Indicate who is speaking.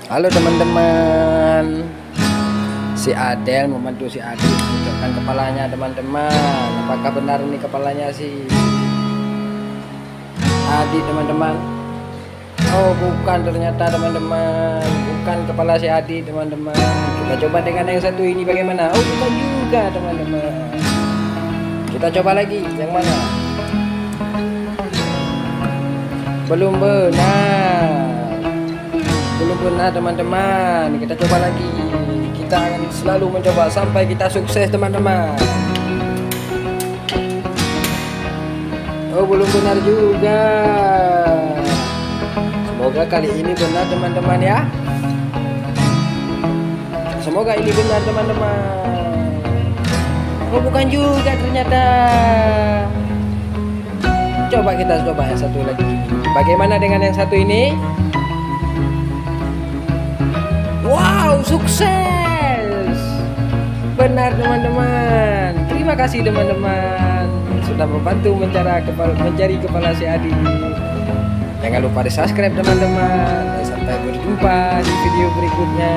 Speaker 1: Halo teman-teman, si Adel membantu si Adi mencocokkan kepalanya teman-teman. Apakah benar ini kepalanya si Adi teman-teman? Oh bukan, ternyata teman-teman, bukan kepala si Adi teman-teman. Kita coba dengan yang satu ini bagaimana? Oh bukan juga teman-teman. Kita coba lagi yang mana? Belum benar teman-teman. Kita coba lagi. Kita akan selalu mencoba sampai kita sukses teman-teman. Oh belum benar juga. Semoga kali ini benar teman-teman ya. Semoga ini benar teman-teman. Oh bukan juga ternyata. Kita coba yang satu lagi. Bagaimana dengan yang satu ini? Wow, sukses! Benar teman-teman. Terima kasih teman-teman sudah membantu mencari kepala si Adi. Jangan lupa di subscribe teman-teman. Sampai berjumpa di video berikutnya.